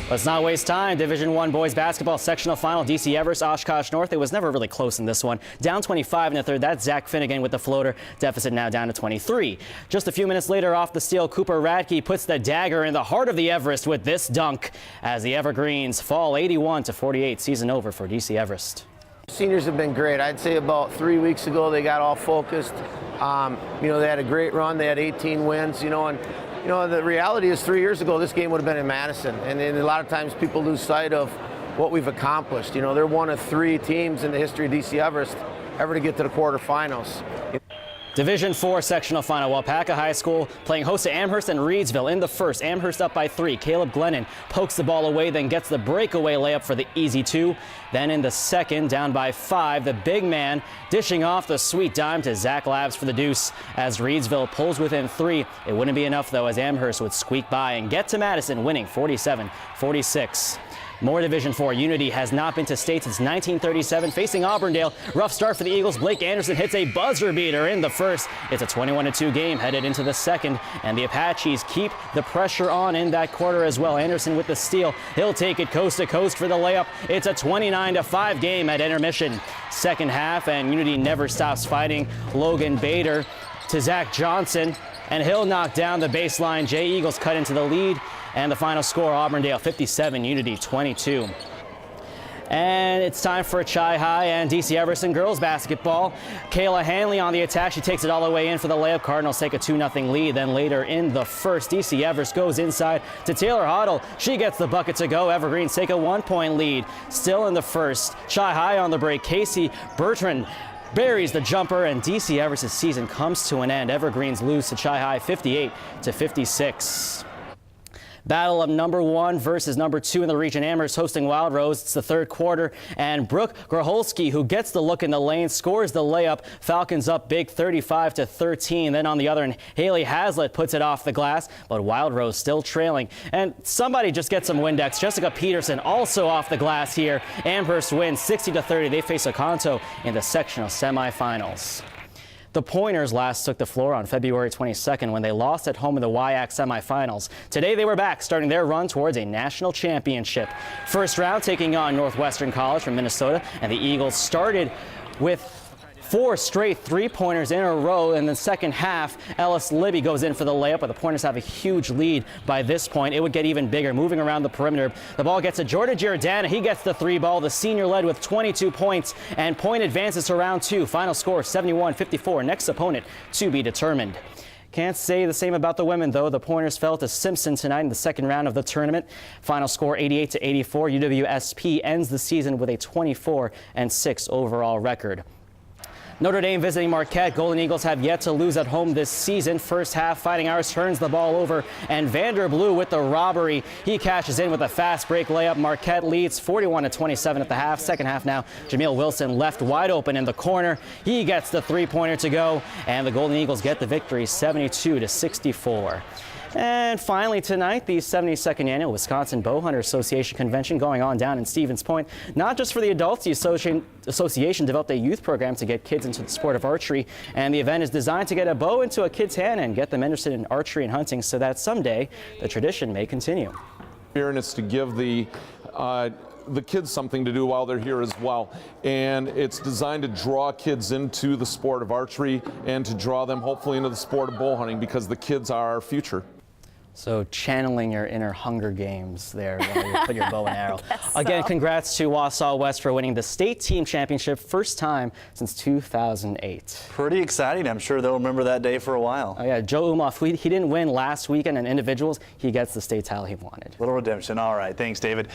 Let's not waste time. Division I boys basketball sectional final. DC Everest, Oshkosh North. It was never really close in this one. Down 25 in the third. That's Zach Finnegan with the floater. Deficit now down to 23. Just a few minutes later off the steal, Cooper Radke puts the dagger in the heart of the Everest with this dunk as the Evergreens fall 81-48. Season over for DC Everest. Seniors have been great. I'd say about 3 weeks ago they got all focused. They had a great run. They had 18 wins, and the reality is 3 years ago this game would have been in Madison, and a lot of times people lose sight of what we've accomplished. They're one of 3 teams in the history of DC Everest ever to get to the quarterfinals. Division IV sectional final. Wapaka High School playing host to Amherst and Reedsville in the first. Amherst up by 3. Caleb Glennon pokes the ball away, then gets the breakaway layup for the easy 2. Then in the second, down by 5, the big man dishing off the sweet dime to Zach Labs for the deuce as Reedsville pulls within 3. It wouldn't be enough, though, as Amherst would squeak by and get to Madison, winning 47-46. More Division IV. Unity has not been to state since 1937, facing Auburndale. Rough start for the Eagles. Blake Anderson hits a buzzer beater in the first. It's a 21-2 game headed into the second, and the Apaches keep the pressure on in that quarter as well. Anderson with the steal. He'll take it coast to coast for the layup. It's a 29-5 game at intermission. Second half, and Unity never stops fighting. Logan Bader to Zach Johnson, and he'll knock down the baseline. Jay Eagles cut into the lead. And the final score, Auburndale 57, Unity 22. And it's time for Chi High and DC Everest girls basketball. Kayla Hanley on the attack. She takes it all the way in for the layup. Cardinals take a 2-0 lead. Then later in the first, DC Everest goes inside to Taylor Hoddle. She gets the bucket to go. Evergreens take a 1-point lead. Still in the first. Chi High on the break. Casey Bertrand buries the jumper, and DC Everest's season comes to an end. Evergreens lose to Chi High 58-56. Battle of number 1 versus number 2 in the region. Amherst hosting Wild Rose. It's the third quarter, and Brooke Groholski, who gets the look in the lane, scores the layup. Falcons up big 35-13. Then on the other end, Haley Hazlitt puts it off the glass, but Wild Rose still trailing. And somebody just gets some Windex. Jessica Peterson also off the glass here. Amherst wins 60-30. They face Oconto in the sectional semifinals. The Pointers last took the floor on February 22nd when they lost at home in the WIAC semifinals. Today they were back, starting their run towards a national championship. First round taking on Northwestern College from Minnesota, and the Eagles started with 4 straight three-pointers in a row. In the second half, Ellis Libby goes in for the layup, but the Pointers have a huge lead by this point. It would get even bigger, moving around the perimeter. The ball gets to Jordan Giordana. He gets the 3 ball. The senior led with 22 points, and point advances to round 2. Final score 71-54. Next opponent to be determined. Can't say the same about the women, though. The Pointers fell to Simpson tonight in the second round of the tournament. Final score 88-84. UWSP ends the season with a 24-6 overall record. Notre Dame visiting Marquette. Golden Eagles have yet to lose at home this season. First half, Fighting Irish turns the ball over, and Vander Blue with the robbery. He cashes in with a fast break layup. Marquette leads 41-27 at the half. Second half now, Jameel Wilson left wide open in the corner. He gets the 3-pointer to go, and the Golden Eagles get the victory 72-64. And finally tonight, the 72nd annual Wisconsin Bowhunter Association Convention going on down in Stevens Point. Not just for the adults, the association developed a youth program to get kids into the sport of archery, and the event is designed to get a bow into a kid's hand and get them interested in archery and hunting so that someday the tradition may continue. And it's to give the kids something to do while they're here as well. And it's designed to draw kids into the sport of archery and to draw them hopefully into the sport of bow hunting, because the kids are our future. So channeling your inner Hunger Games there while you put your bow and arrow. Again, congrats to Wausau West for winning the state team championship, first time since 2008. Pretty exciting. I'm sure they'll remember that day for a while. Oh yeah, Joe Umoff, he didn't win last weekend in individuals. He gets the state title he wanted. Little redemption. All right. Thanks, David.